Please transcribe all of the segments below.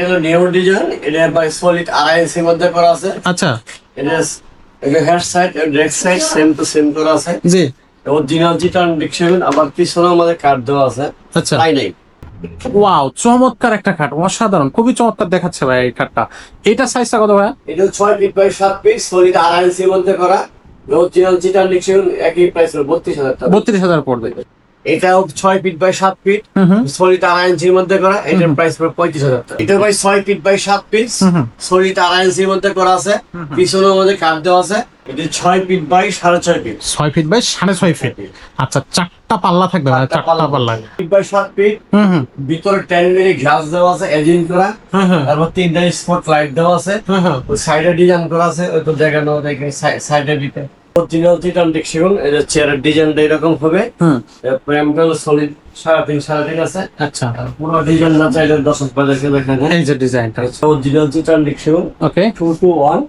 এটা new design, এটা by solid আড়াই ইঞ্চির মধ্যে করা আছে। আচ্ছা, এটা হেড সাইড এবং back side same to same করা আছে। জি, অরিজিনাল চিটান ডিকশন, আবার পিছনেও আমাদের কাট দেওয়া আছে। আচ্ছা। তাই নাই ওয়াও, চমৎকার একটা খাট, অসাধারণ, খুবই চমৎকার দেখাচ্ছে ভাই এই খাটটা। এটা সাইজটা কত ভাই? এটা 6 ফিট বাই 7 ফিট সলিড আড়াই ইঞ্চির মধ্যে করা। অরিজিনাল চিটান ডিকশন একই প্রাইস 32,000 টাকা। 32,000 পড়বে। এটাও 6 ফিট বাই 7 ফিট সলিড আড়াই ইঞ্চির মধ্যে করা। এটার প্রাইস পড়বে 35,000 টাকা। এটা ভাই 6 ফিট বাই 7 ফিট সলিড আড়াই ইঞ্চির মধ্যে করা আছে। পিছনেও আমাদের কাট দেওয়া আছে। এটা 6 feet by 6.5 feet. 6 feet by 6.5 feet. আচ্ছা, চারটা পাল্লা থাকবে, মানে চারটা পাল্লা। Feet by 7 feet. ভিতরে 10 মিলি গ্লাস দেওয়া আছে এজিং করা। তারপর 3টা স্পট লাইট দেওয়া আছে। ওই সাইডে ডিজাইন করা আছে, ওই তো দেখানো দেখে সাইডে দিতে। অরিজিনাল চিটান ডিকশন, এটা চেয়ারের ডিজাইনটা এরকম হবে। ফ্রেমটা সলিড 3.5 আছে। আচ্ছা, পুরো ডিজাইন না চাইলে 10 বাজারকে দেখানো। এই যে ডিজাইনটা অরিজিনাল চিটান ডিকশন। ওকে, 2 to 1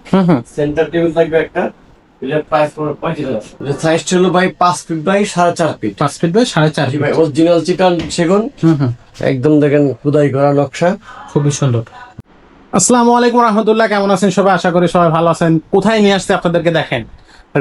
সেন্টার টেবিল থাকবে একটা। এটা প্রাইস পড়বে 35,000। এটা সাইজটা হলো ভাই 5 feet by 4.5 feet. 5 feet by 4.5 feet. ভাই অরিজিনাল চিটান সেগুন, একদম দেখেন খোদাই করা নকশা, খুবই সুন্দর। আসসালামু আলাইকুম রহমতুল্লাহ, কেমন আছেন সবাই? আশা করি সবাই ভালো আছেন। কোথায় নিয়ে আসতে আপনাদেরকে দেখেন,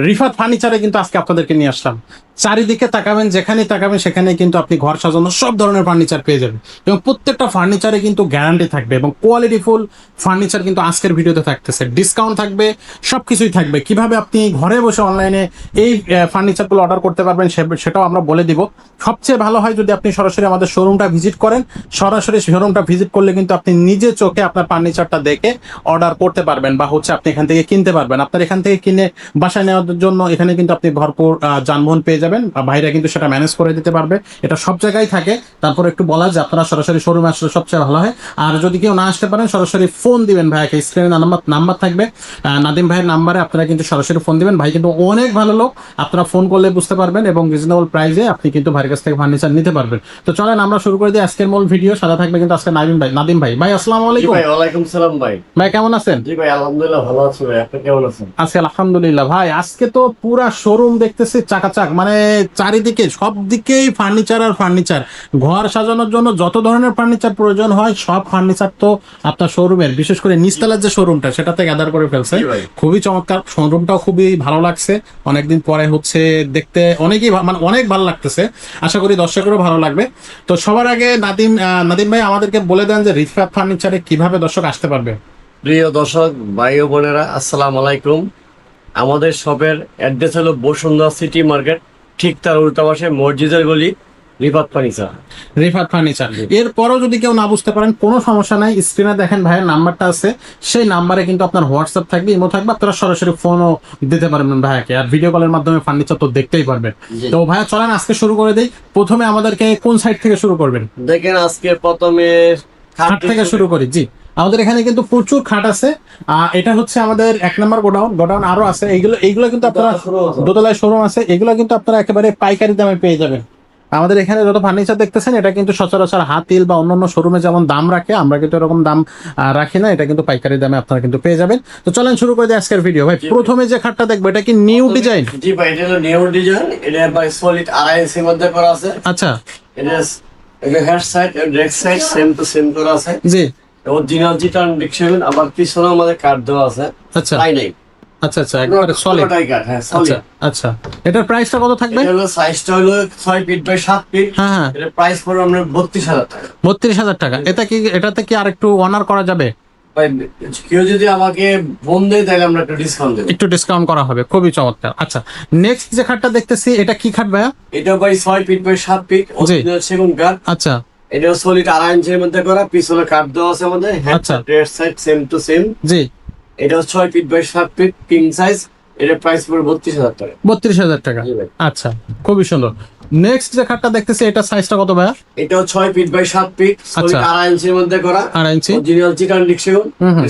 রিফাত ফার্নিচারে কিন্তু আজকে আপনাদেরকে নিয়ে আসলাম। চারিদিকে তাকাবেন, যেখানেই তাকাবেন সেখানেই কিন্তু আপনি ঘর সাজানোর সব ধরনের ফার্নিচার পেয়ে যাবেন, এবং প্রত্যেকটা ফার্নিচারে কিন্তু গ্যারান্টি থাকবে এবং কোয়ালিটিফুল ফার্নিচার কিন্তু আজকের ভিডিওতে থাকতেছে। ডিসকাউন্ট থাকবে, সবকিছুই থাকবে। কিভাবে আপনি ঘরে বসে অনলাইনে এই ফার্নিচারগুলো অর্ডার করতে পারবেন সেটাও আমরা বলে দিব। সবচেয়ে ভালো হয় যদি আপনি সরাসরি আমাদের শোরুমটা ভিজিট করেন। সরাসরি শোরুমটা ভিজিট করলে কিন্তু আপনি নিজে চোখে আপনার ফার্নিচারটা দেখে অর্ডার করতে পারবেন, বা আপনি এখান থেকে কিনতে পারবেন। আপনার এখান থেকে কিনে বাসায় নেওয়ার জন্য এখানে কিন্তু আপনি ভরপুর যানবাহন পেয়ে যাবেন, ভাইরা কিন্তু সেটা ম্যানেজ করে দিতে পারবে। এটা সব জায়গায় থাকে। তারপর একটু বলা যে আপনারা সরাসরি শোরুমে আসলে সবচেয়ে ভালো হয়। আর যদি কেউ না আসতে পারেন, সরাসরি ফোন দিবেন ভাইকে, স্ক্রিনে নাম্বার থাকবে, নাদিম ভাইয়ের নাম্বারে আপনারা কিন্তু সরাসরি ফোন দিবেন। ভাই কিন্তু অনেক ভালো লোক, আপনারা ফোন করলে বুঝতে পারবেন, এবং রিজনেবল প্রাইসে আপনি কিন্তু ভাইয়ের কাছ থেকে ফার্নিচার নিতে পারবেন। তো চলেন আমরা শুরু করে দিই আজকের মূল ভিডিও। সাদা থাকবে কিন্তু আজকে নাদিম ভাই। ভাই আসসালামু আলাইকুম। ভাই ওয়ালাইকুম সালাম। ভাই কেমন আছেন? জি ভাই আলহামদুলিল্লাহ ভালো আছি। ভাই আপনি কেমন আছেন? আজকে আলহামদুলিল্লাহ। ভাই আজকে তো পুরা শোরুম দেখতেছি চাকাচাক, মানে চারিদিকে সব দিকেই ফার্নিচার আর ফার্নিচার। ঘর সাজানোর জন্য যত ধরনের ফার্নিচার প্রয়োজন হয় সব ফার্নিচার তো আপনার শোরুমের, বিশেষ করে নিচতলার যে শোরুমটা সেটাতে গ্যাদার করে ফেলছে। খুবই চমৎকার, শোরুমটাও খুবই ভালো লাগছে। অনেকদিন পরে হচ্ছে দেখতে, অনেকেই মানে অনেক ভালো লাগতেছে। আশা করি দর্শকেরও ভালো লাগবে। তো সবার আগে নাদিম ভাই আমাদেরকে বলে দেন যে রিফাত ফার্নিচারে কিভাবে দর্শক আসতে পারবে। প্রিয় দর্শক ভাই ও বোনেরা, আসসালামু আলাইকুম। আমাদের শপের অ্যাড্রেস হলো বসুন্ধরা সিটি মার্কেট, ঠিক তার উল্টা পাশে মসজিদের গলি, রিফাত ফার্নিচার। এরপরও যদি কেউ না বুঝতে পারেন কোনো সমস্যা নাই, স্ক্রিনে দেখেন ভাইয়ের নাম্বারটা আছে, সেই নাম্বারে কিন্তু আপনার হোয়াটসঅ্যাপ থাকবে, ইমো থাকবে, আপনারা সরাসরি ফোনও দিতে পারবেন ভাইয়াকে, আর ভিডিও কলের মাধ্যমে ফার্নিচার তো দেখতেই পারবেন। তো ভাইয়া চলেন আজকে শুরু করে দেই। প্রথমে আমাদেরকে কোন সাইড থেকে শুরু করবেন? দেখেন আজকে প্রথমে খাট থেকে শুরু করি। জি, আমাদের এখানে কিন্তু প্রচুর খাট আছে। এটা হচ্ছে আমাদের 1 নম্বর গোডাউন আরো আছে। এইগুলো কিন্তু আপনারা দোতলায় শোরুম আছে, এগুলো কিন্তু আপনারা একেবারে পাইকারি দামে পেয়ে যাবেন। আমাদের এখানে যত ফার্নিচার দেখতেছেন এটা কিন্তু সচরাচর হাতিল বা অন্যান্য শোরুমে যেমন দাম রাখে, আমরা কিন্তু এরকম দাম রাখি না। এটা কিন্তু পাইকারি দামে আপনারা কিন্তু পেয়ে যাবেন। তো চলেন শুরু করে দিই আজকের ভিডিও। ভাই প্রথমে যে খাটটা দেখবো এটা কি নিউ ডিজাইন? জি ভাই, এটা হলো নিউ ডিজাইন। এটা ভাই সলিড আড়াই ইঞ্চির মধ্যে করা আছে। আচ্ছা, এটা হেড সাইড এবং back side same to same করা আছে। জি, অরিজিনাল চিটান ডিকশন, আবার পিছনেও আমাদের কাট দেওয়া আছে। আচ্ছা তাই নাই আচ্ছা, একবারে সলিড। হ্যাঁ সলিড। আচ্ছা, এটার প্রাইসটা কত থাকবে? এটা হলো সাইজটা হলো 6 ফিট বাই 7 ফিট। হ্যাঁ, এটা প্রাইস পড়বে আমরা 32,000 টাকা। 32,000 টাকা। এটাতে কি আর একটু অনার করা যাবে? ভাই কেউ যদি আমাকে ফোন দেয় তাহলে আমরা একটু ডিসকাউন্ট করা হবে। খুবই চমৎকার। আচ্ছা, নেক্সট যে খাটটা দেখতেছি এটা কি খাট ভাইয়া? এটা ভাই 6 ফিট বাই 7 ফিট অরিজিনাল সেগুন কাঠ। আচ্ছা, এটা সলিড আড়াই ইঞ্চির মধ্যে করা, পিছনে কাঠ দেওয়া আছে আমাদের। আচ্ছা, head side same to same. জি, এটা 6 feet by 7 feet king size. এটা প্রাইস পড়বে 32,000 টাকা। 32,000 টাকা। আচ্ছা, খুবই সুন্দর। নেক্সট যে খাটটা দেখতেছি এটা সাইজটা কত ভাইয়া? এটাও 6 ফিট বাই 7 ফিট সলিড আড়াই ইঞ্চির মধ্যে করা, আড়াই ইঞ্চি অরিজিনাল চিটান ডিকশন।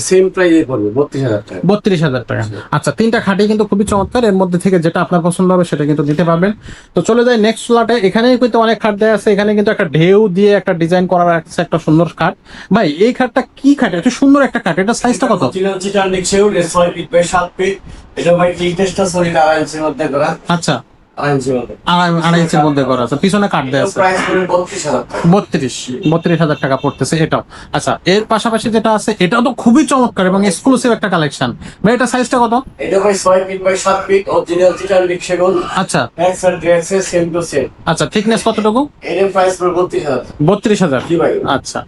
সেম প্রাইসে পড়বে 32,000 টাকা। 32,000 টাকা। আচ্ছা, তিনটা খাটই কিন্তু খুবই চমৎকার। এর মধ্যে থেকে যেটা আপনার পছন্দ হবে সেটা কিন্তু নিতে পারবেন। তো চলে যাই নেক্সট ফ্ল্যাটে। এখানেই কিন্তু অনেক খাট দেয়া আছে। এখানে কিন্তু একটা ঢেউ দিয়ে একটা ডিজাইন করা আছে, একটা সুন্দর খাট। ভাই এই খাটটা কি খাট? এটা সুন্দর একটা খাট। এটা সাইজটা কত? অরিজিনাল চিটান ডিকশন, 6 ফিট বাই 7 ফিট। এটা ভাই কিং টেস্টটা সলিড আড়াই ইঞ্চির মধ্যে করা। আচ্ছা, আড়াই ইঞ্চির মধ্যে করা আছে, পিছনে কাট দেওয়া আছে। প্রাইস পড়বে 32,000 টাকা। 32,000 টাকা পড়তেছে এটাও। আচ্ছা, এর পাশাপাশি যেটা আছে এটাও তো খুবই চমৎকার এবং এক্সক্লুসিভ একটা কালেকশন ভাই। এটা সাইজটা কত? এটা ভাই 6 ফিট বাই 7 ফিট অরিজিনাল চিটার সেগুন। আচ্ছা এক্সেল ড্রেসের সেম টু সেম। আচ্ছা, থিকনেস কতটুকু? এর প্রাইস পড়বে 32,000 টাকা। 32,000। জি ভাই। আচ্ছা,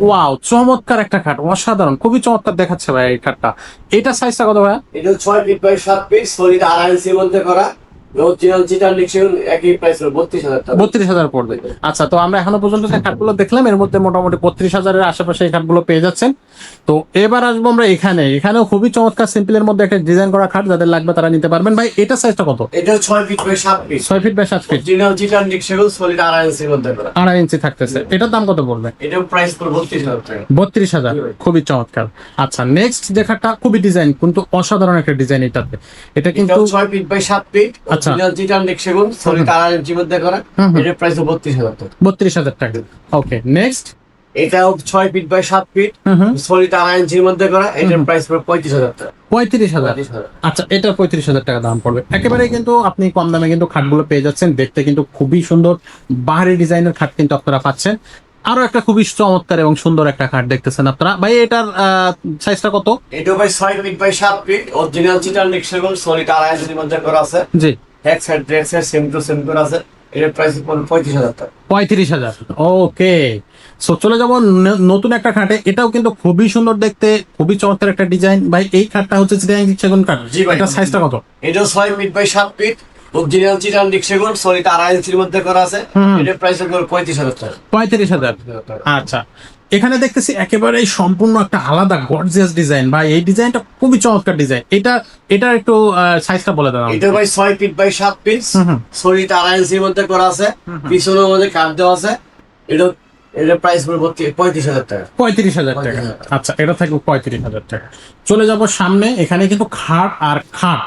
ওয়াও, চমৎকার একটা খাট, অসাধারণ, খুবই চমৎকার দেখাচ্ছে ভাই এই খাটটা। এটা সাইজটা কত ভাই? এটা 6 ফিট বাই 7 ফিট সলিড আড়াই ইঞ্চির মধ্যে করা অরিজিনাল চিটার সেগুন। একই প্রাইস পড়বে 32,000 টাকা। 32,000 পড়বে। আচ্ছা, তো আমরা এখনো পর্যন্ত যে খাটগুলো দেখলাম এর মধ্যে মোটামুটি 32,000-এর আশেপাশে এই খাটগুলো পেয়ে যাচ্ছেন। তো এবার আসবো আমরা এখানেও খুবই চমৎকার সিম্পলের মধ্যে একটা ডিজাইন করা খাট, যাদের লাগবে তারা নিতে পারবেন। ভাই এটা সাইজটা কত? এটা 6 feet by 7 feet 6 feet by 7 feet original চিটার সেগুন সলিড আড়াই ইঞ্চির মধ্যে করা। আড়াই ইঞ্চি থাকতেছে। এটার দাম কত পড়বে? এটার প্রাইস পড়বে 32,000 টাকা। 32,000, খুবই চমৎকার। আচ্ছা, নেক্সট যে খাটটা খুবই ডিজাইন কিন্তু অসাধারণ একটা ডিজাইন এটাতে। এটা কিন্তু এটাও 6 ফিট বাই 7 ফিট আচ্ছা। অরিজিনাল চিটার সেগুন সলিড আড়াই ইঞ্চির মধ্যে করা। এটার প্রাইস 32,000 টাকা। 32,000 টাকা। ওকে, নেক্সট। এটাও 6 ফিট বাই 7 ফিট সলিড আড়াই ইঞ্চির মধ্যে করা। এটার প্রাইস পড়বে 35,000 টাকা। 35,000। আচ্ছা, এটা 35,000 টাকা দাম পড়বে। একেবারে কিন্তু আপনি কম দামে কিন্তু খাটগুলো পেয়ে যাচ্ছেন। দেখতে কিন্তু খুবই সুন্দর বাহারি ডিজাইনের খাট কিন্তু আপনারা পাচ্ছেন। আরো একটা খুবই চমৎকার এবং সুন্দর একটা খাট দেখতেছেন আপনারা। ভাই এটার সাইজটা কত? এটাও ভাই 6 ফিট বাই 7 ফিট অরিজিনাল চিটার সেগুন সলিড আড়াই ইঞ্চির মধ্যে করা আছে। জি, এক সাইড ড্রেসের সেম টু সেম করা আছে। এটার প্রাইস পড়বে 35,000 টাকা। 35,000। ওকে, সো চলে যাবো নতুন একটা খাটে। এটাও কিন্তু খুবই সুন্দর দেখতে, খুবই চমৎকার একটা ডিজাইন। ভাই এই খাটটা হচ্ছে সেগুন কাঠ। জি ভাই। এটা সাইজটা কত? এটাও 6 ফিট বাই 7 ফিট অরিজিনাল চিটার সেগুন সলিড আড়াই ইঞ্চির মধ্যে করা আছে। এটার প্রাইস পড়বে 35,000 টাকা। 35,000। আচ্ছা, এখানে দেখতেছি একেবারে সম্পূর্ণ একটা আলাদা গর্জিয়াস ডিজাইন। ভাই এই ডিজাইনটা খুবই চমৎকার ডিজাইন। এটা একটু সাইজটা বলে দেন। এটা ভাই 6 ফিট বাই 7 ফিট সলিড আড়াই ইঞ্চির মধ্যে করা আছে। পিছনের মধ্যে কাট দেওয়া আছে। এটার প্রাইস পড়বে 35,000 টাকা। 35,000 টাকা। আচ্ছা, এটা থাকবে 35,000 টাকা। চলে যাব সামনে। এখানে কিন্তু খাট আর খাট।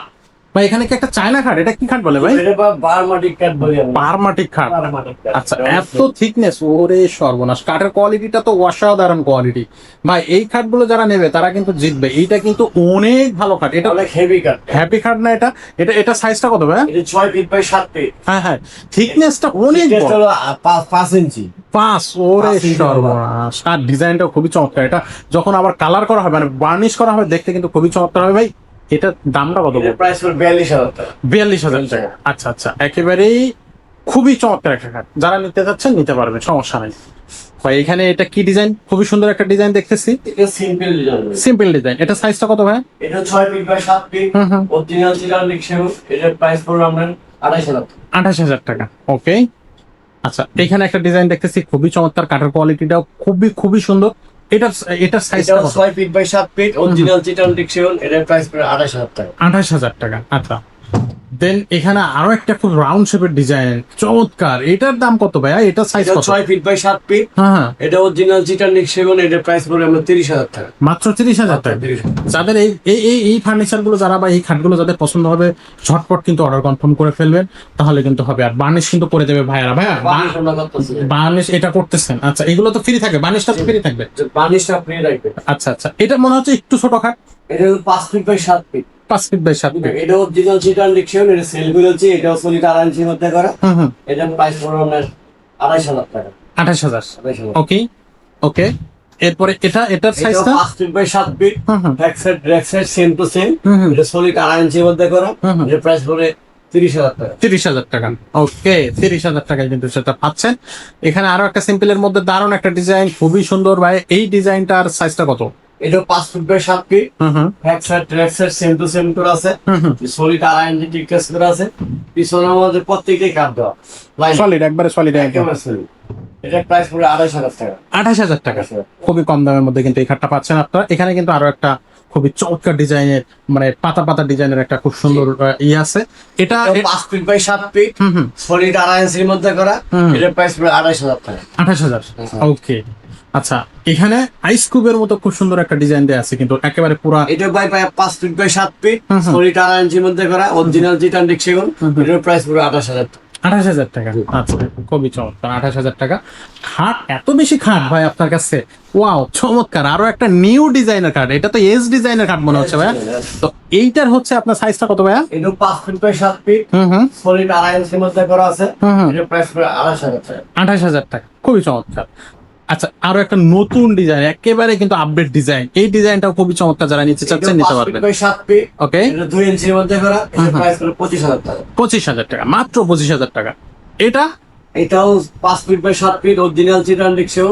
ভাই এখানে কি একটা চায়না খাট? এটা কি খাট বলে ভাই? এটা বারমাটিক কাট বলি আমরা। বারমাটিক খাট। বারমাটিক কাট। আচ্ছা, এত থিকনেস, ওরে সর্বনাশ! কাঠের কোয়ালিটিটা তো অসাধারণ কোয়ালিটি। ভাই এই খাটগুলো যারা নেবে তারা কিন্তু জিতবে। এইটা কিন্তু অনেক ভালো খাট। এটা অনেক হেভি কাট। হ্যাপি খাট না এটা? এটা সাইজটা কত ভাই? এটা 6 ফিট বাই 7 ফিট। হ্যাঁ, থিকনেসটা অনেক বড়। টেস্ট হলো 5 ইঞ্চি। 5, ওরে 5 ইঞ্চি সর্বনাশ! আর ডিজাইনটা খুবই চমৎকার। এটা যখন আবার কালার করা হবে, মানে বার্নিশ করা হবে, দেখতে কিন্তু খুবই চমৎকার হবে। ভাই এটার দামটা কত? এটার প্রাইস পড়বে 42,000 টাকা। 42,000 টাকা। আচ্ছা, একেবারেই খুবই চমৎকার একটা খাট। যারা নিতে চাচ্ছেন নিতে পারবেন, সমস্যা নাই। ভাই এখানে এটা কি ডিজাইন? খুবই সুন্দর একটা ডিজাইন দেখতেছি। এটা সিম্পল ডিজাইন। Simple design. এটা সাইজটা কত ভাই? এটা 6 ফিট বাই 7 ফিট অরিজিনাল চিটার সেগুন। এটার প্রাইস পড়বে আমরা 28,000 টাকা। 28,000 টাকা। ওকে, আচ্ছা, এখানে একটা ডিজাইন দেখতেছি খুবই চমৎকার। কাঠের কোয়ালিটিটাও খুবই সুন্দর। এটার সাইজটা এটাও 6 ফিট বাই 7 ফিট অরিজিনাল চিটার সেগুন। এটার প্রাইস পড়বে 28,000 টাকা। 28,000 টাকা। আচ্ছা, দেন এখানে আরো একটা খুব রাউন্ড শেপের ডিজাইন, চমৎকার। এটার দাম কত ভাইয়া? এটা সাইজ এটা কত? 6 ফিট বাই 7 ফিট হ্যাঁ, এটা অরিজিনাল চিটার সেগুন। এটার প্রাইস পড়বে আমরা 30,000 টাকা। মাত্র 30,000 টাকা। যাদের এই ফার্নিচার গুলো যারা বা এই খাটগুলো যাদের পছন্দ হবে, ঝটপট কিন্তু অর্ডার কনফার্ম করে ফেলবেন, তাহলে কিন্তু হবে। আর বার্নিশ কিন্তু করে দেবে ভাইয়ারা। ভাইয়া বার্নিশ এটা করতেছেন? আচ্ছা, এগুলো তো ফ্রি থাকবে, বার্নিশটা তো ফ্রি থাকবে। বার্নিশটা ফ্রি রাখবে। আচ্ছা, এটা মনে হচ্ছে একটু ছোট খাট। এটা 5 feet by 7 feet 5 feet by 7 feet. এটা অরিজিনাল চিটার সেগুন। এটা সেলগুলো হচ্ছে এটাও সলিড আড়াই ইঞ্চির মধ্যে করা। এটার প্রাইস পড়বে আপনার 28,000 টাকা। 28,000। 28,000। ওকে, এরপরে এটার সাইজটা 5 feet by 7 feet back side same to same. এটা সলিড আড়াই ইঞ্চির মধ্যে করা। এটার প্রাইস পড়বে 30,000 টাকা। 30,000 টাকা। ওকে, 30,000 টাকায় কিন্তু সেটা পাচ্ছেন। এখানে আরো একটা সিম্পলের মধ্যে দারুণ একটা ডিজাইন, খুবই সুন্দর। ভাই এই ডিজাইনটার সাইজটা কত? এটা 5 feet by 7 feet back side same to same করা আছে। সলিড আড়াই ইঞ্চি টিকাস করা আছে। পিছনের মধ্যে প্রত্যেকটাই কাট দেওয়া সলিড, একবারে সলিড। একেবারে solid। এটার প্রাইস পড়বে 28,000 টাকা। 28,000 টাকা। খুবই কম দামের মধ্যে কিন্তু এই খাটটা পাচ্ছেন আপনারা। এখানে কিন্তু আরো একটা খুবই চমৎকার ডিজাইনের, মানে পাতা ডিজাইনের একটা খুব সুন্দর আছে। এটা 5 ফিট বাই 7 ফিট সলিড আড়াই ইঞ্চির মধ্যে করা। এটার প্রাইস পড়বে 28,000 টাকা। 28,000। ওকে, আচ্ছা, এখানে আইস কিউবের মতো খুব সুন্দর একটা ডিজাইন দেয়া আছে কিন্তু একেবারে পুরা। এটা ভাই 5 ফিট বাই 7 ফিট সলিড আড়াই ইঞ্চির মধ্যে করা অরিজিনাল চিটার সেগুন। এটার প্রাইস পড়বে 28,000 টাকা। 28,000 টাকা। আচ্ছা, খুবই চমৎকার। 28,000 টাকা খাট, এত বেশি খাট ভাই আপনার কাছে? ওয়াও, চমৎকার। আরো একটা নিউ ডিজাইনের খাট, এটা তো এস ডিজাইনের খাট মনে হচ্ছে ভাইয়া। তো এইটার হচ্ছে আপনার সাইজটা কত ভাইয়া? এটা 5 ফিট বাই 7 ফিট, সলিড 2.5 ইঞ্চির মধ্যে করা আছে। এটা প্রাইস পড়ে 28,000 টাকা। 28,000 টাকা, খুবই চমৎকার। আচ্ছা, আরো একটা নতুন ডিজাইন, একেবারে কিন্তু আপডেট ডিজাইন। এই ডিজাইনটাও খুবই চমৎকার, যারা নিতে চাচ্ছেন নিতে পারবেন। 5 ফিট বাই 7 ফিট, ওকে, এটা 2 ইঞ্চির মধ্যে করা। এটা প্রাইস পড়ে 25,000 টাকা। 25,000 টাকা, মাত্র 25,000 টাকা। এটা এটাও 5 ফিট বাই 7 ফিট, অরিজিনাল চিটান ডিক্সিও।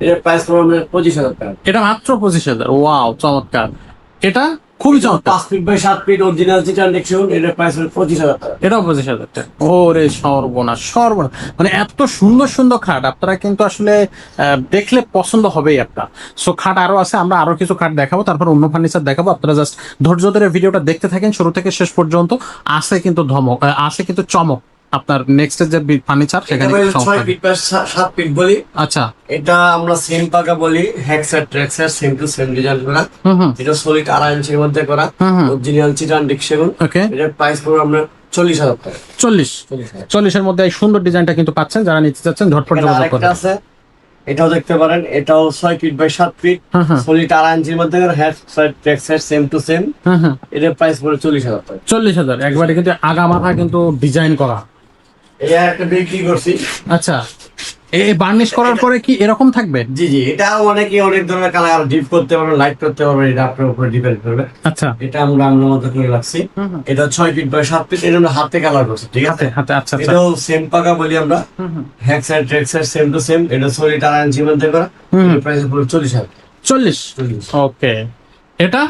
এটার প্রাইস পড়বে 25,000 টাকা। এটা মাত্র 25,000। ওয়াও, চমৎকার। এটা খুবই চমৎকার। 5 ফিট বাই 7 ফিট, অরিজিনাল চিটান ডিক্সিও। এটার প্রাইস পড়বে 25,000 টাকা। এটাও 25,000 টাকা। ওরে সর্বনাশ, সর্বনাশ! মানে এত সুন্দর সুন্দর খাট, আপনারা কিন্তু আসলে দেখলে পছন্দ হবেই একটা। সো খাট আরো আছে, আমরা আরো কিছু খাট দেখাবো, তারপর অন্য ফার্নিচার দেখাবো। আপনারা জাস্ট ধৈর্য ধরে ভিডিওটা দেখতে থাকেন শুরু থেকে শেষ পর্যন্ত। আছে কিন্তু ধমক, আছে কিন্তু চমক। আপনার নেক্সট যে ফার্নিচার সেখানে এটা কিন্তু চমক 6 থাকবে। ফিট বাই 7 ফিট বলি। আচ্ছা, এটা আমরা সেম পাকা বলি, হ্যাকসার ট্র্যাকসার সেম টু সেম ডিজাইন করা। এটা সলিড 2.5 ইঞ্চির মধ্যে করা, অরিজিনাল চিটান ডিক্সিও। ওকে। এটার প্রাইস পড়বে আমরা 40,000 টাকা। 40,000 এর মধ্যে এই সুন্দর ডিজাইনটা কিন্তু পাচ্ছেন, যারা নিতে চাচ্ছেন ঝটপট যোগাযোগ আরেকটা করুন। আছে, এটাও দেখতে পারেন। এটাও 6 ফিট বাই 7 ফিট, সলিড 2.5 ইঞ্চির মধ্যে করা, হ্যাকসার ট্র্যাকসার সেম টু সেম। এটার প্রাইস পড়বে 40,000 টাকা। 40,000 একবারে কিন্তু আগা মাথা কিন্তু ডিজাইন করা। এই একটা বিক্রি করছি। আচ্ছা, এই বার্নিশ করার পরে কি এরকম থাকবে? জি জি, এটা অনেকে অনেক ধরনের কালার ডিপ করতে পারবে, লাইট করতে পারবে, এটা আপনার উপরে ডিপেন্ড করবে। আচ্ছা, এটা আমরা মতো করে রাখছি। এটা 6 ফিট বাই 7 ফিট, এটা আমরা হাতে কালার করছি, ঠিক আছে? হাতে। আচ্ছা আচ্ছা, এটাও সেম পাকা বলি আমরা, হ্যাকসার ট্র্যাকসার সেম টু সেম। এটা সলিড 2.5 ইঞ্চির মধ্যে করা, এর প্রাইস পড়বে 40,000। 40। ওকে, এটা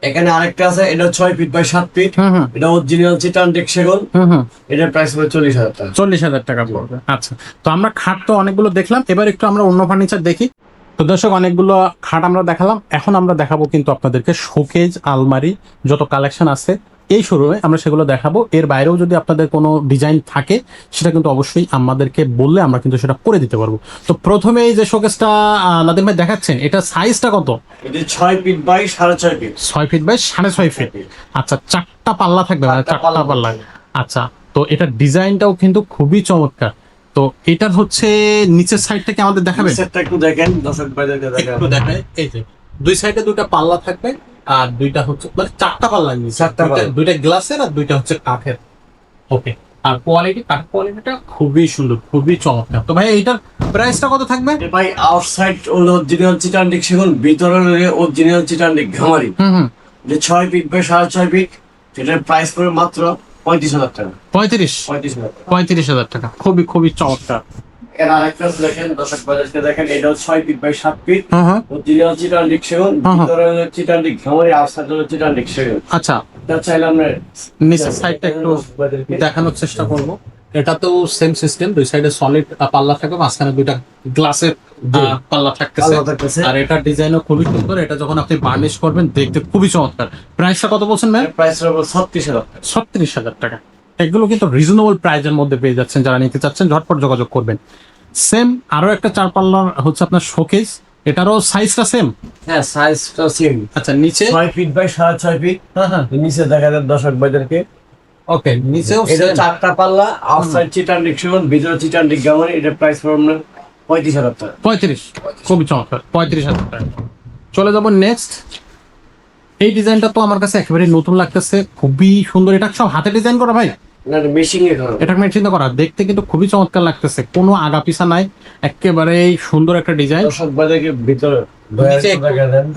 এখানে আরেকটা আছে, এটা 6 ফিট বাই 7 ফিট, এটা অরিজিনাল চিটান ডিক্সিও। এটার প্রাইস পড়বে 40,000 টাকা। 40,000 টাকা পড়বে। আচ্ছা, তো আমরা খাট তো অনেকগুলো দেখলাম, এবার একটু আমরা অন্য ফার্নিচার দেখি। তো দর্শক, অনেকগুলো খাট আমরা দেখালাম, এখন আমরা দেখাবো কিন্তু আপনাদেরকে শোকেজ, আলমারি, যত কালেকশন আছে এই শোরুমে আমরা সেগুলো দেখাবো। এর বাইরেও যদি আপনাদের কোনো ডিজাইন থাকে সেটা কিন্তু অবশ্যই আমাদেরকে বললে আমরা কিন্তু সেটা করে দিতে পারবো। তো প্রথমে এই যে শোকেসটা নাদিম ভাই দেখাচ্ছেন, এটা সাইজটা কত? এটা 6 feet by 6.5 feet. 6 feet by 6.5 feet. আচ্ছা, 4টা পাল্লা থাকবে, মানে 4টা পাল্লা। আচ্ছা, তো এটার ডিজাইনটাও কিন্তু খুবই চমৎকার। তো এটার হচ্ছে নিচের সাইডটা কি আমাদের দেখাবেন? সেটটা একটু দেখেন, দর্শক ভাইদেরকে দেখেন। একটু দেখায়। এই যে দুই সাইডে দুইটা পাল্লা থাকবে, আর দুইটা হচ্ছে মানে 4টা পাল্লা নিচে, 4টা পাল্লা। দুইটা গ্লাসের আর দুইটা হচ্ছে কাঠের। ওকে, আর কোয়ালিটি, কাঠ কোয়ালিটিটা খুবই সুন্দর, খুবই চমৎকার। তো ভাই এইটার প্রাইসটা কত থাকবে? ভাই আউটসাইড হলো অরিজিনাল চিটান ডিক্সিও, ভিতরে হলো অরিজিনাল চিটান ডিক ঘামারি। যে 6 ফিট বাই 6.5 ফিট, এটার প্রাইস পড়বে মাত্র 35,000 টাকা। 35,000 টাকা। খুবই খুবই চমৎকার। এর আরেকটা দেখেন, দর্শক ভাইদেরকে দেখেন। এটাও 6 ফিট বাই 7 ফিট, অরিজিনাল চিটান ডিক্সিও। ভিতরে হলো চিটান ডিক ঘামারি, আউটসাইড হলো চিটান ডিক্সিও। আচ্ছা, এটা চাইলে আমরা নিচের সাইডটা একটু দেখানোর চেষ্টা করব। এটাতেও সেম সিস্টেম, দুই সাইডে সলিড পাল্লা থাকবে, মাঝখানে দুইটা গ্লাসের পাল্লা থাকতেছে। আর এটার ডিজাইনও খুবই সুন্দর। এটা যখন আপনি বার্নিশ করবেন দেখতে খুবই চমৎকার। প্রাইসটা কত বলছেন ম্যাম? প্রাইস হবে 36,000 টাকা। 36,000 টাকা। এগুলো কিন্তু রিজনেবল প্রাইজের মধ্যে পেয়ে যাচ্ছেন, যারা নিতে চাচ্ছেন ঝটপট যোগাযোগ করবেন। সেম আরো একটা 4 পাল্লার হচ্ছে আপনার শোকেস, এটারও সাইজটা সেম। হ্যাঁ, সাইজটা সেম। আচ্ছা, নিচে 6 ফিট বাই 6.5 ফিট। হ্যাঁ, নিচে দেখা যায় দর্শক ভাইদেরকে। ওকে, নিচেও এটা same। 4টা পাল্লা, আউটসাইড চিটান ডিক্সিও, ভিতরে চিটান ডিক ঘামারি। এটার প্রাইস পড়বে 35,000 টাকা। 35, খুবই চমৎকার। 35,000 টাকা। চলে যাবো নেক্সট। এই ডিজাইনটা তো আমার কাছে একেবারে নতুন লাগতেছে, খুবই সুন্দর। এটা সব হাতে ডিজাইন করা ভাই? না, মেশিং এ করা। এটা মেশিন করা, দেখতে কিন্তু খুবই চমৎকার লাগতেছে, কোনো আগা পিছা নাই, একেবারে সুন্দর একটা ডিজাইন। দর্শক ভাইদেরকে ভিতরে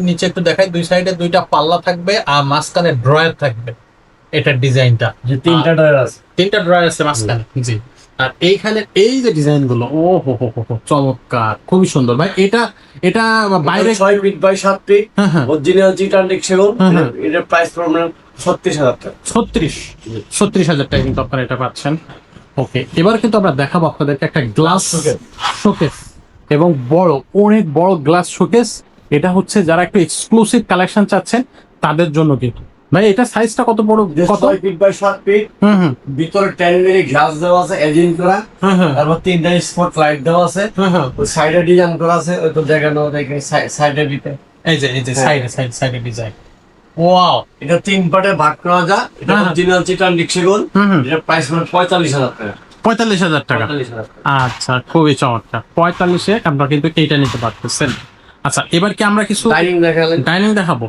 নিচে একটু দেখাই, দুই সাইডে দুইটা পাল্লা থাকবে আর মাঝখানে ড্রয়ার থাকবে। এটার ডিজাইনটা যে 3টা ডয়ার আছে, 3টা ড্রয়ার আছে মাঝখানে। জি, আর এইখানে এই যে ডিজাইন গুলো, ও হো হো হো, চমৎকার, খুবই সুন্দর ভাই। এটা বাইরে 6 ফিট বাই 7 ফিট, হ্যাঁ হ্যাঁ, অরিজিনাল চিটান ডিক্সিও। এটার প্রাইস পড়বে 36,000 টাকা। 36,000 টাকা কিন্তু আপনারা এটা পাচ্ছেন। ওকে, এবার কিন্তু আমরা দেখাবো আপনাদেরকে একটা গ্লাস শোকেস, এবং অনেক বড় গ্লাস শোকেস। এটা হচ্ছে যারা একটু এক্সক্লুসিভ কালেকশন চাচ্ছেন তাদের জন্য। কিন্তু ভাই এটা সাইজটা কত বড়? কত? 6 ফিট বাই 7 ফিট, ভিতরে 10 মিলি গ্লাস দেওয়া আছে, এজিং করা। তারপর 3টা স্পট লাইট দেওয়া আছে, ওই সাইডে ডিজাইন করা আছে। ওই তো দেখানো দেখে সাইডে দিতে, এই যে সাইডে ডিজাইন। ওয়াও, এটা 3 পার্টে ভাগ করা যায়। এটা অরিজিনাল চিটান ডিক্সিও। এটার প্রাইস পড়বে 45,000 টাকা। 45,000 টাকা। 45,000 আচ্ছা, খুবই চমৎকার। 45-এ আপনারা কিন্তু এইটা নিতে পারতেছেন। আচ্ছা, এবার কি আমরা কিছু ডাইনিং দেখালেন। ডাইনিং দেখাবো?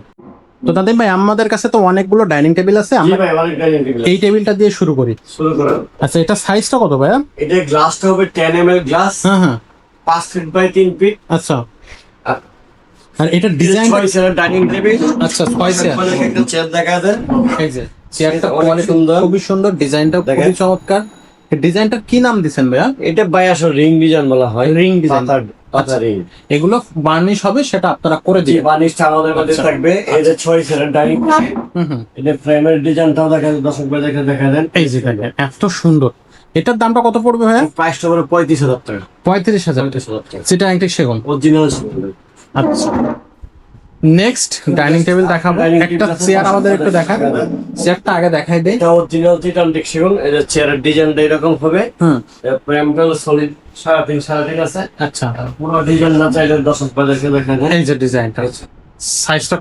তো তাদের ভাই আমাদের কাছে তো অনেকগুলো ডাইনিং টেবিল আছে, জি আমরা ভাই, অনেক ডাইনিং টেবিল এই টেবিলটা দিয়ে শুরু করি। শুরু করেন। আচ্ছা, এটা সাইজটা কত ভাইয়া? এটা গ্লাসটা হবে 10 ml গ্লাস, হ্যাঁ হ্যাঁ, 5 ফিট বাই 3 ফিট। আচ্ছা। আর এটা ডিজাইন, 6 চেয়ারের ডাইনিং টেবিল। আচ্ছা 6 চেয়ার। একটা চেয়ার দেখা দেন। এই যে চেয়ারটা অনেক অনেক সুন্দর। খুবই সুন্দর, ডিজাইনটা খুবই দেখেন। চমৎকার। এই ডিজাইনটার কি নাম দিবেন ভাইয়া? এটা ভাই আসলে রিং ডিজাইন বলা হয়। Ring design. পাতা রিং। এগুলো বার্নিশ হবে, সেটা আপনারা করে জি, দিবেন। বানিশটা আমাদের মধ্যে আচ্ছা। থাকবে। এই যে 6 চেয়ারের ডাইনিং। হুম হুম। এটা ফ্রেমের ডিজাইনটাও দেখা দেন, দর্শক ভাই দেখা দেন। এই যে দেখেন, এত সুন্দর। এটার দামটা কত পড়বে ভাইয়া? প্রাইসটা হলো 35,000 টাকা। 35,000 টাকা। 35,000 টাকা। সেটা অ্যান্টিক সেগুন। অরিজিনাল। আচ্ছা, নেক্সট ডাইনিং টেবিল দেখাবো। Dining একটা table চেয়ার আমাদের একটু আছে। দেখান, চেয়ারটা আগে দেখাই দেই। এটা অরিজিনাল চিটান দেখছিলেন। এই যে চেয়ারের ডিজাইনটা এরকম হবে। হুম, ফ্রেমটা হলো সলিড 3.5 আছে। আচ্ছা। আর পুরো ডিজাইন না চাইলে দর্শক ভাইদেরকে দেখা দেন। এই যে ডিজাইনটা, সাইজটা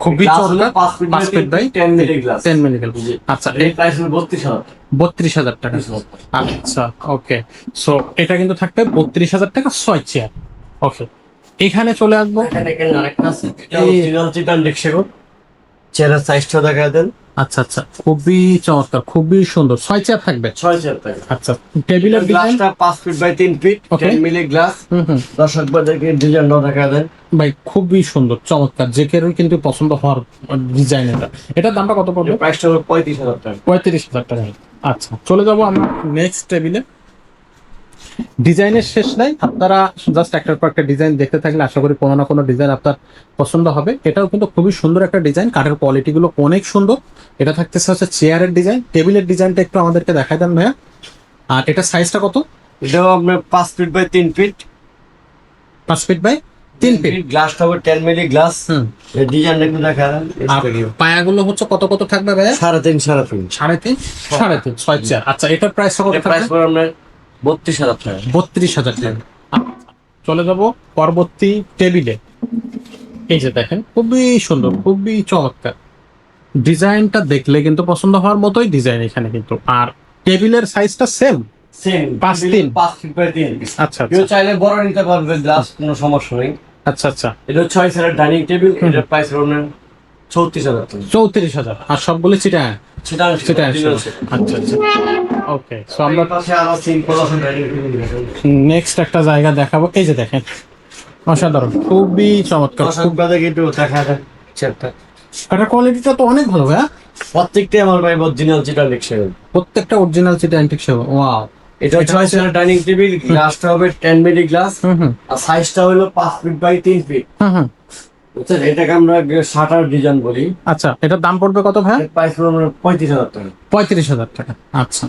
খুবই Glass চমৎকার। হলো 5 feet 5 feet by 10 milli glass. 10 milli. জি। আচ্ছা, এই প্রাইস হলো 32,000 টাকা। 32,000 টাকা। আচ্ছা, ওকে। সো এটা কিন্তু থাকবে 32,000 টাকা, 6 চেয়ার। ওকে, এখানে চলে আসবো। এখানে আরেকটা আছে। এটা অরিজিনাল চিটান দেখছিলেন। চেয়ারের সাইজটা দেখা দেন। আচ্ছা আচ্ছা, খুবই চমৎকার, খুবই সুন্দর। 6 চেয়ার থাকবে। 6 চেয়ার থাকে। আচ্ছা, টেবিলের ডিজাইন। গ্লাসটা 5 feet by 3 feet, Okay. 10 milli glass. হুম হুম, দর্শক ভাইদেরকে ডিজাইনটা দেখা দেন। ভাই খুবই সুন্দর, চমৎকার, যে কেউ কিন্তু পছন্দ হওয়ার ডিজাইন এটা। এটার দামটা কত পড়বে? প্রাইসটা হলো 35,000 টাকা। 35,000 টাকা। আচ্ছা, চলে যাবো আমরা নেক্সট টেবিলে। ডিজাইনের শেষ নাই, আপনারা জাস্ট একটার পর একটা ডিজাইন দেখতে থাকলে আশা করি কোনো না কোনো ডিজাইন আপনার পছন্দ হবে। এটাও কিন্তু খুবই সুন্দর একটা ডিজাইন, কাঠের কোয়ালিটি গুলো অনেক সুন্দর। এটা থাকতেছে হচ্ছে চেয়ারের ডিজাইন। টেবিলের ডিজাইনটা একটু আমাদেরকে দেখাই দেন ভাইয়া। আর এটা সাইজটা কত? এটাও আপনার 5 feet by 3 feet. 5 feet by 3 feet. গ্লাসটা হবে 10 মিলি গ্লাস। হুম। এই ডিজাইনটা একটু দেখা দেন। আর পায়াগুলো হচ্ছে কত কত থাকবে ভাইয়া? 3.5 3.5 3.5 6 চেয়ার। আচ্ছা, এটার প্রাইস কত প্রাইস থাকবে? পড়বে আপনার 32,000 টাকা। 32,000 টাকা। চলে যাব পরবর্তী টেবিলে। এই যে দেখেন, খুবই সুন্দর, খুবই চমৎকার। ডিজাইনটা দেখলে কিন্তু পছন্দ হওয়ার মতোই ডিজাইন এখানে কিন্তু। আর টেবিলের সাইজটা সেম। Same 5.3 5 feet by 3। আচ্ছা কেউ আচ্ছা চাইলে বড় নিতে পারবে, গ্লাস কোনো সমস্যা নেই। আচ্ছা আচ্ছা, এটা 6 চেয়ারের ডাইনিং টেবিল। এটার প্রাইস পড়বে আপনার 34,000 টাকা। 34,000। আর সবগুলো চিটাগাং। সেটা সেটা আচ্ছা আচ্ছা, ওকে। সো আমরা পাশে আরো সিম্পল আছে ডাইনিং টেবিল। নেক্সট একটা জায়গা দেখাবো। এই যে দেখেন, অসাধারণ, খুবই চমৎকার। দর্শক ভাইদেরকে একটু দেখা দেন চেয়ারটা। এটার কোয়ালিটিটা তো অনেক ভালো ভাইয়া। প্রত্যেকটাই আমার ভাই অরিজিনাল চিটান দেখছিলেন। প্রত্যেকটা অরিজিনাল চিটা অ্যান্টিক সেগুন। ওয়াও। এটা 6 চেয়ারের ডাইনিং টেবিল। গ্লাসটা হবে 10 মিলি গ্লাস। হুম হুম আর সাইজটা হলো 5 ফিট বাই 3 ফিট। হুম হুম। বুঝছেন, এটাকে আমরা শাটার ডিজাইন বলি। আচ্ছা, এটার দাম পড়বে কত ভাইয়া? এর প্রাইস পড়বে আপনার 35,000 টাকা। 35,000 টাকা। আচ্ছা,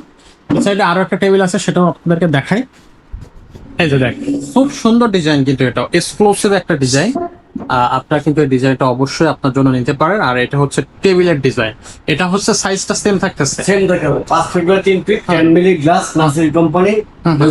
এই সাইডে আরো একটা টেবিল আছে, সেটাও আপনাদেরকে দেখাই। এই যে দেখ, খুব সুন্দর ডিজাইন, কিন্তু এটা এক্সক্লুসিভ একটা ডিজাইন। আপনারা কিন্তু এই ডিজাইনটা অবশ্যই আপনার জন্য নিতে পারেন। আর এটা হচ্ছে টেবিলের ডিজাইন। এটা হচ্ছে সাইজটা সেম থাকতেছে। সেম দেখাবে 5 feet by 3 feet, 10 milli glass, Nasir company.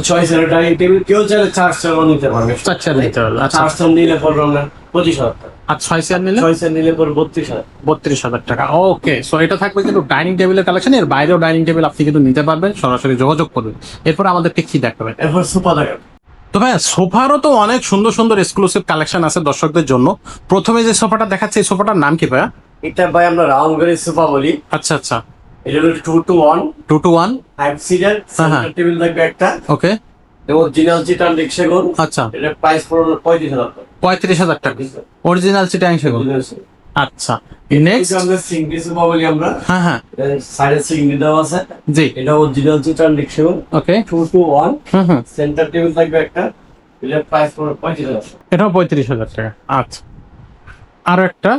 6 চেয়ারের ডাইনিং টেবিল। কেউ চাইলে 4 চেয়ারও নিতে পারবে। 4 চেয়ার নিতে পারবে। আচ্ছা, 4 চেয়ার নিলে পড়বে আপনার 25,000 টাকা। আর 6 চেয়ার নিলে 6 চেয়ার নিলে পড়বে 32,000। 32,000 টাকা। ওকে, সো এটা থাকবে কিন্তু ডাইনিং টেবিলের কালেকশন। এর বাইরেও ডাইনিং টেবিল আপনি কিন্তু নিতে পারবেন, সরাসরি যোগাযোগ করবেন। এরপর আমাদেরকে কি দেখাবেন? এরপর সোফা দেখাবে। তো ভাইয়া, সোফারও তো অনেক সুন্দর সুন্দর এক্সক্লুসিভ কালেকশন আছে দর্শকদের জন্য। প্রথমে যে সোফাটা দেখাচ্ছে, এই সোফাটার নাম কি ভাইয়া? এটা ভাই আমরা রাউন্ড করে সোফা বলি। আচ্ছা আচ্ছা, এটা হলো 2 to 1 2 to 1। 5 seater. Centre table থাকবে একটা। ওকে, অরিজিনাল চিটান দেখছেন। আচ্ছা, এটা প্রাইস পড়বে 35,000 টাকা। 35,000 টাকা অরিজিনাল চিটাং সেগুন। আচ্ছা, নেক্সট। আমরা সিঙ্গি সোফা বলি আমরা। হ্যাঁ হ্যাঁ, সাইডে সিঙ্গি দেওয়া আছে। জি, এটা অরিজিনাল চিটান দেখছেন। ওকে। 2 to 1 hmm hmm, centre table থাকবে একটা। এটা প্রাইস পড়বে 35,000 টাকা। এটাও 35,000 টাকা। আচ্ছা, আরো একটা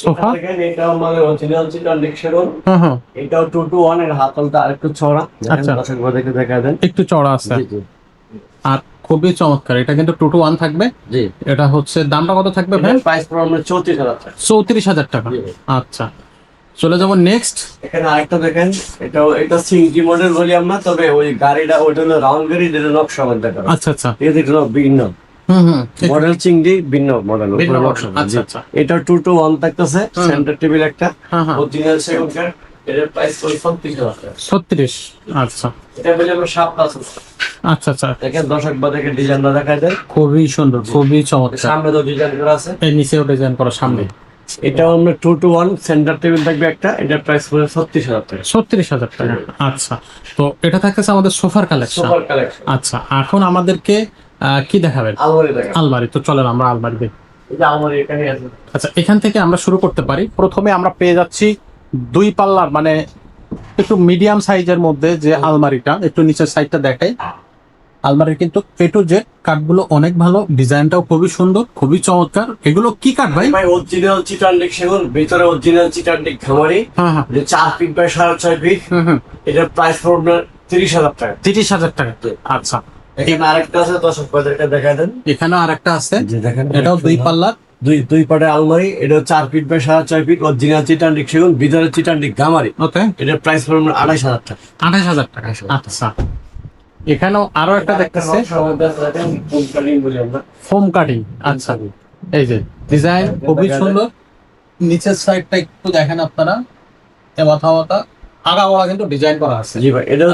সোফা। দেখেন, এটা আমাদের অরিজিনাল চিটান দেখছেন। হুম হুম, এটাও 2 to 1 এর হাতলটা আরেকটু চওড়া। আচ্ছা। দর্শক ভাইদেরকে দেখা দেন। একটু চড়া আছে। জি জি আর খুবই চমৎকার। এটা কিন্তু 2 to 1 থাকবে। জি। এটা হচ্ছে দামটা কত থাকবে ভাই? প্রাইস পড়বে আপনার 34,000 টাকা। 34,000 টাকা। জি। আচ্ছা, চলে যাবো নেক্সট। এখানে আরেকটা দেখেন, এটা সিঙ্গি মডেল বলি আমরা। তবে ওই গাড়িটা ওইটা হলো রাউন্ড গাড়ি, যেটা নকশা মধ্যে করা। আচ্ছা আচ্ছা, এটা দেখুন ভিন্ন হুম হুম, মডেল। চিংড়ি ভিন্ন মডেল। ভিন্ন model, আচ্ছা, আচ্ছা। এটা 2 to 1 থাকতেছে। সেন্টার টেবিল একটা। হ্যাঁ হ্যাঁ, অরিজিনাল সেগুনকার। এটার প্রাইস পড়বে 36,000 টাকা। 36। আচ্ছা এটা বলে আমরা 7 প্লাস আচ্ছা আচ্ছা, দেখেন দর্শক বা দেখে ডিজাইনটা দেখায় দেন। খুবই সুন্দর, খুবই চমৎকার। সামনে তো ডিজাইন করা আছে, এই নিচেও ডিজাইন করা সামনে। এটাও আমরা 2-to-1 সেন্টার টেবিল থাকবে একটা, এটার প্রাইস পড়বে 36,000 টাকা। 36,000 টাকা। আচ্ছা, তো এটা থাকতেছে আমাদের সোফার কালেকশন। Super collection. আচ্ছা, এখন আমাদেরকে কি দেখাবেন? আলমারি দেখেন, আলমারি। তো চলেন আমরা আলমারি দেখি। এই যে আলমারি এখানে আছে। আচ্ছা, এখান থেকে আমরা শুরু করতে পারি। প্রথমে আমরা পেয়ে যাচ্ছি 2 পাল্লার, মানে একটু মিডিয়াম সাইজের মধ্যে যে আলমারিটা, একটু নিচের সাইডটা দেখাই। আলমারির কিন্তু এ টু জেড কাঠগুলো অনেক ভালো, ডিজাইনটাও খুবই সুন্দর, খুবই চমৎকার। এগুলো কি কাঠ ভাই? ভাই অরিজিনাল চিটানডিক সেগুন, ভিতরে অরিজিনাল চিটানডিক খামারি, হ্যাঁ হ্যাঁ। যে 4 ফিট বাই 6.5 ফিট। এটার প্রাইস পড়বে 30,000 টাকা। 30,000 টাকা। আচ্ছা, এখানে আরেকটা আছে, দর্শক বাজারটা দেখায় দেন। এখানেও আরেকটা আছে, যে দেখেন এটাও 2 পাল্লার, দুই পাটের আলমারি। এটা 4 ফিট বাই 6.5 ফিট, অরিজিনাল চিটানডিক সেগুন, ভিতরে চিটানডিক গামারি। ওকে। এটার প্রাইস পড়বে 28,000 টাকা। 28,000 টাকা। আচ্ছা, এখানেও আরো একটা দেখতেছে ফোম কাটিং। আচ্ছা, এই যে ডিজাইন খুবই সুন্দর। নিচের সাইডটা একটু দেখেন আপনারা, এ মাথা আগাগোড়া কিন্তু ডিজাইন করা আছে। জি ভাই, এটা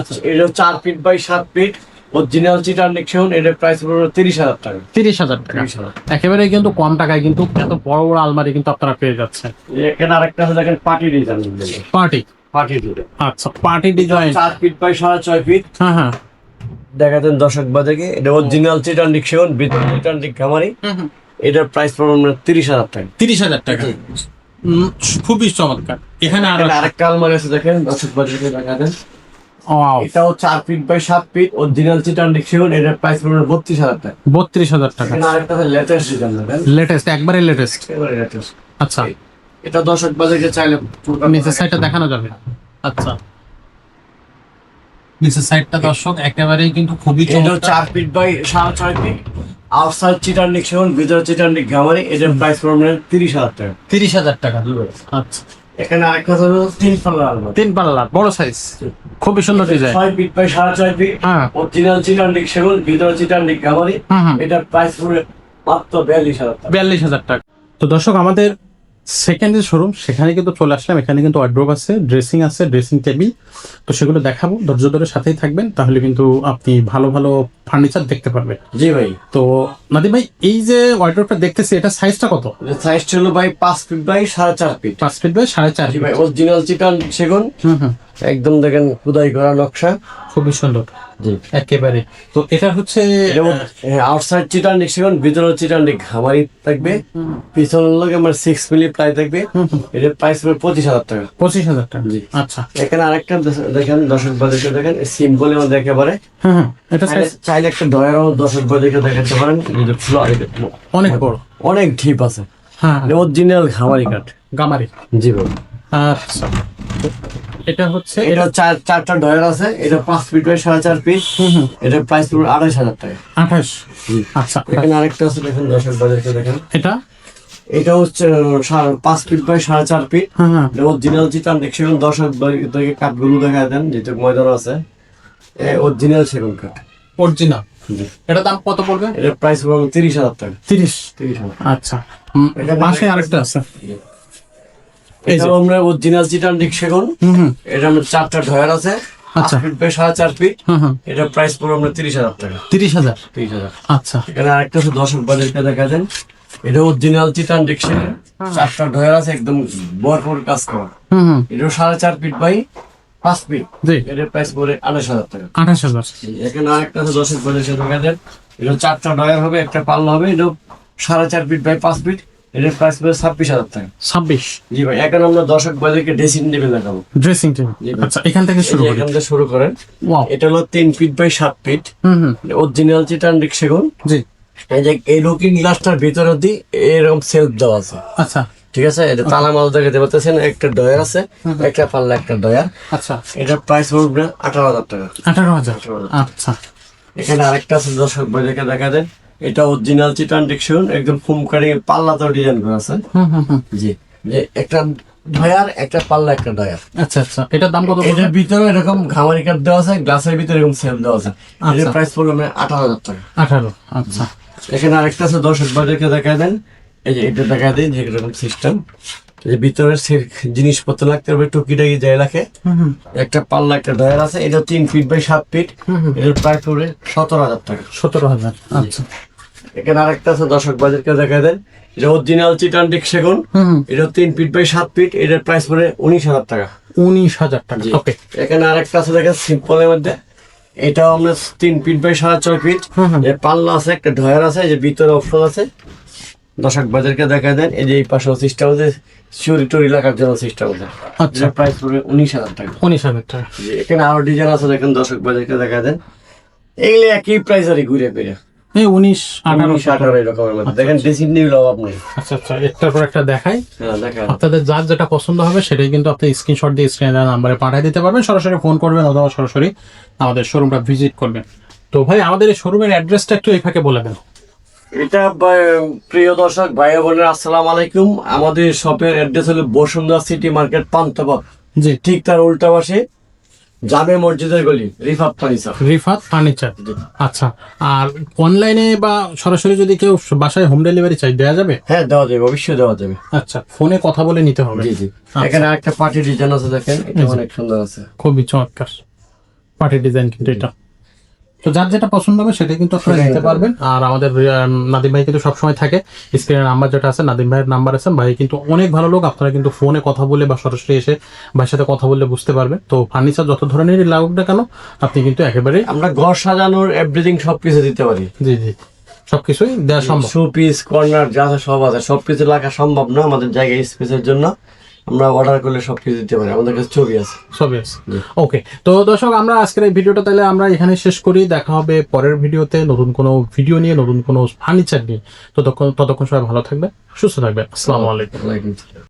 4 ফিট বাই 7 ফিট, অরিজিনাল চিটানডিক সেগুন। এটার প্রাইস পড়বে 30,000 টাকা। 30,000 টাকা। 30,000। একেবারে কিন্তু কম টাকায় কিন্তু এত বড় বড় আলমারি কিন্তু আপনারা পেয়ে যাচ্ছেন। এখানে আরেকটা আছে দেখেন, party design. Party. Party design আচ্ছা, party design. 4 feet by 6.5 feet. হ্যাঁ হ্যাঁ। দেখাতেন দর্শক বাজারে, এটা অরিজিনাল চিটানডিক সেগুন, ভিতরে চিটানডিক গামারি। এটার প্রাইস পড়বে 30,000 টাকা। 30,000 টাকা। খুবই চমৎকার। এখানে আরেকটা আলমারি আছে দেখেন, দর্শক বাজারে দেখাতেন। ওয়াও, এটাও 4 ফিট বাই 7 ফিট, অরিজিনাল চিটানডিক সেগুন। এটার প্রাইস পড়বে 32,000 টাকা। 32,000 টাকা। এখানে আরেকটা আছে লেটেস্ট ডিজাইন দেখেন, লেটেস্ট, একবারে লেটেস্ট। একেবারে লেটেস্ট। আচ্ছা, এটা দর্শক বাজারে চাইলে নিচের সাইডটা দেখানো যাবে। আচ্ছা, নিচের সাইডটা দর্শক একেবারেই কিন্তু খুবই এটাও চমৎকার। 4 ফিট বাই 6.5 ফিট, আউটসাইড চিটানডিক সেগুন, ভিতরে চিটানডিক গামারি। এটার প্রাইস পড়বে 30,000 টাকা। 30,000 টাকা। আচ্ছা, এখানে আরেকটা আছে 3 পাল্লার আলমারি, 3 পাল্লার বড় সাইজ, খুবই সুন্দর ডিজাইন। 6 ফিট বাই 6.5 ফিট, হ্যাঁ। অরিজিনাল চিটানডিক সেগুন, ভিতরে চিটানডিক গামারি। এটার প্রাইস পড়বে মাত্র 42,000 টাকা। 42,000 টাকা। তো দর্শক, আমাদের সেকেন্ড যে শোরুম, সেখানে কিন্তু চলে আসলাম। এখানে কিন্তু ওয়ার্ড্রোব আছে, ড্রেসিং আছে, ড্রেসিং টেবিল। তো সেগুলো দেখাবো, ধৈর্য ধরে সাথেই থাকবেন, তাহলে কিন্তু আপনি ভালো ভালো ফার্নিচার দেখতে পারবেন। জি ভাই, তো নাদিম ভাই, এই যে ওয়ার্ড্রোবটা দেখতেছি, এটা সাইজটা কত? সাইজ ছিল ভাই 5 feet by 4.5 feet. 5 feet by 4.5 জি ফিট। ভাই, অরিজিনাল চিটানডিক সেগুন, একদম দেখেন খোদাই করা নকশা, খুবই সুন্দর। জি একেবারে। তো এটা হচ্ছে আউটসাইড চিটানডিক সেগুন, ভিতরে চিটানডিক গামারি থাকবে। পিছনের লগে আমার 6 মিলি প্লাই থাকবে। এটার প্রাইস পড়বে 25,000 টাকা। 25,000 টাকা। জি। আচ্ছা, এখানে আরেকটা দেখেন, দর্শক বাজারে দেখেন, সিম্পল এর মধ্যে একেবারে। এটা সাইজ চাইলে একটা ডয়ারও দর্শক বাজারে দেখাতে পারেন। এই যে ফ্লোর অনেক বড়, অনেক ঢিপ আছে, হ্যাঁ, অরিজিনাল গামারি কাঠ। গামারি। জি ভাই, আচ্ছা, তো এটা হচ্ছে এটা 4টা ডয়ার আছে। এটা 5 ফিট বাই 4.5 ফিট। এটার প্রাইস পড়বে 28,000 টাকা। 28। আচ্ছা, এখানে আরেকটা আছে দেখেন, দর্শক বাজারে দেখেন, এটা এটা হচ্ছে 5 ফিট বাই 4.5 ফিট। অরিজিনাল চিটানডিক সেগুন। দর্শক বাজারে কাঠগুলো দেখা দেন, যেটা ময়দান আছে, অরিজিনাল সেগুন কাঠ। অরিজিনাল। এটা দাম কত পড়বে? এটার প্রাইস পড়বে 30,000 টাকা। 30,000। আচ্ছা, পাশে আরেকটা আছে, এই যে এটা আমরা অরিজিনাল চিটানডিক সেগুন। এটা আমরা 4টা ডয়ার আছে, 5 ফিট বাই 4.5 ফিট। এটার প্রাইস পড়বে আমরা 30,000 টাকা। 30,000। 30,000। আচ্ছা, এখানে আরেকটা আছে, দর্শক বাজারটা দেখা দেন, এটা অরিজিনাল চিটানডিক সেগুন। 4টা ডয়ার আছে, একদম ভরপুর কাজ করা। এটা 4.5 ফিট বাই 5 ফিট। জি। এটার প্রাইস পড়বে 28,000 টাকা। 28,000। এখানে আরেকটা আছে, দর্শক বাজারটা দেখা দেন, এটা 4টা ডয়ার হবে, একটা পাল্লা হবে। এটা 4.5 ফিট বাই 5 ফিট। এটার প্রাইস পড়বে 26,000 টাকা। 26। জি ভাই, এখন আমরা দর্শক বাজারকে ড্রেসিং টেবিল দেখাবো। Dressing table. জি। আচ্ছা, এখান থেকে শুরু করি। এখান থেকে শুরু করেন। ওয়াও। এটা হলো 3 ফিট বাই 7 ফিট, অরিজিনাল চিটানডিক সেগুন। জি। এই যে এই লুকিং গ্লাসটার ভিতরে দিয়ে এরকম সেলফ দেওয়া আছে। আচ্ছা, ঠিক আছে, এটা তালা মাল দেখাতে পারতেছেন। একটা ডয়ার আছে, একটা পাল্লা, একটা ডয়ার। আচ্ছা, এটার প্রাইস পড়বে 18,000 টাকা। 18,000। আচ্ছা, এখানে আরেকটা আছে, দর্শক বাজারকে দেখা দেন, এটা অরিজিনাল চিটানডিক সেগুন, একদম ফুম কাটিং পাল্লাতেও ডিজাইন করা আছে। জি, যে একটা ডয়ার, একটা পাল্লা, একটা ডয়ার। আচ্ছা, আচ্ছা, এটার দাম কত? এটার ভিতরে এরকম ঘামারি কাঠ দেওয়া আছে, গ্লাসের ভিতরে এরকম সেল দেওয়া আছে। এটার প্রাইস পড়বে 18,000 টাকা। 18। আচ্ছা, এখানে আরেকটা আছে, দর্শক বাজারকে দেখা দেন, এই যে এটা দেখা দেন যে এরকম সিস্টেম। যে ভিতরের জিনিসপত্র লাগতে হবে টুকিটাকি যাই রাখে। একটা পাল্লা একটা ডয়ার আছে, এটা 3 ফিট বাই 7 ফিট। এটার প্রাইস পড়বে 17,000 টাকা। 17,000। আচ্ছা, এখানে আরেকটা আছে, দর্শক বাজারকে দেখা দেন, এটা অরিজিনাল চিটানটিক সেগুন। এটা 3 ফিট বাই 7 ফিট। এটার প্রাইস পড়বে 19,000 টাকা। 19,000 টাকা। ওকে, এখানে আরেকটা আছে দেখেন সিম্পলের মধ্যে, এটাও আমরা 3 ফিট বাই 6.5 ফিট। এর পাল্লা আছে, একটা ডয়ার আছে, এই যে ভিতরে অপশন আছে। দর্শক বাজারকে দেখা দেন, এই যে এই পাশে সিস্টেম আছে, চুরি টুরি লাগার জন্য সিস্টেম আছে। আচ্ছা, প্রাইস পড়বে 19,000 টাকা। 19,000 টাকা। এখানে আরো ডিজাইন আছে দেখেন, দর্শক বাজারকে দেখা দেন, এগুলো একই প্রাইসারই ঘুরে ফিরে এই 19-18 এরকমের মধ্যে দেখেন, ড্রেসিং নিউল অভাব নেই। আচ্ছা আচ্ছা, একটার পর একটা দেখাই। হ্যাঁ দেখেন, আপনাদের যার যেটা পছন্দ হবে সেটাই কিন্তু আপনি স্ক্রিনশট দিয়ে স্ক্রিনের নাম্বারে পাঠিয়ে দিতে পারবেন, সরাসরি ফোন করবেন অথবা সরাসরি আমাদের শোরুমটা ভিজিট করবেন। তো ভাই, আমাদের এই শোরুমের অ্যাড্রেসটা একটু এই ফাঁকে বলে দেন। এটা প্রিয় দর্শক ভাই বোনেরা, আসসালামু আলাইকুম। আমাদের শপের অ্যাড্রেস হলো বসুন্ধরা সিটি মার্কেট, পান্থপথ। জি, ঠিক তার উল্টা পাশে জামে মসজিদের গলি, রিফাত ফার্নিচার। রিফাত ফার্নিচার। আচ্ছা, আর অনলাইনে বা সরাসরি যদি কেউ বাসায় হোম ডেলিভারি চাই, দেওয়া যাবে? হ্যাঁ দেওয়া যাবে, অবশ্যই দেওয়া যাবে। আচ্ছা, ফোনে কথা বলে নিতে হবে। জি জি। এখানে একটা পার্টি ডিজাইন আছে দেখেন, এটা অনেক সুন্দর আছে, খুবই চমৎকার পার্টি ডিজাইন কিন্তু এটা। তো যার যেটা পছন্দ হবে সেটা কিন্তু আপনারা নিতে পারবেন। আর আমাদের নাদিম ভাই কিন্তু সবসময় থাকে, স্ক্রিনের নাম্বার যেটা আছে, নাদিম ভাইয়ের নাম্বার আছে। ভাই কিন্তু অনেক ভালো লোক, আপনারা কিন্তু ফোনে কথা বলে বা সরাসরি এসে ভাইয়ের সাথে কথা বললে বুঝতে পারবেন। তো ফার্নিচার যত ধরনেরই লাগুক না কেন, আপনি কিন্তু একেবারে আমরা ঘর সাজানোর এভরিথিং সবকিছু দিতে পারি। জি জি, সবকিছুই দেওয়া সম্ভব। শো পিস, কর্নার যা আছে সব আছে, সবকিছু রাখা সম্ভব না। আমাদের জায়গায় স্পেসের জন্য আমরা অর্ডার করলে সবকিছু দিতে পারি, আমাদের কাছে ছবি আছে, সবই আছে। ওকে, তো দর্শক, আমরা আজকের এই ভিডিওটা তাহলে আমরা এখানে শেষ করি। দেখা হবে পরের ভিডিওতে নতুন কোনো ভিডিও নিয়ে, নতুন কোনো ফার্নিচার নিয়ে। ততক্ষণ সবাই ভালো থাকবে, সুস্থ থাকবে। আসসালামু আলাইকুম। ওয়ালাইকুম আসসালাম।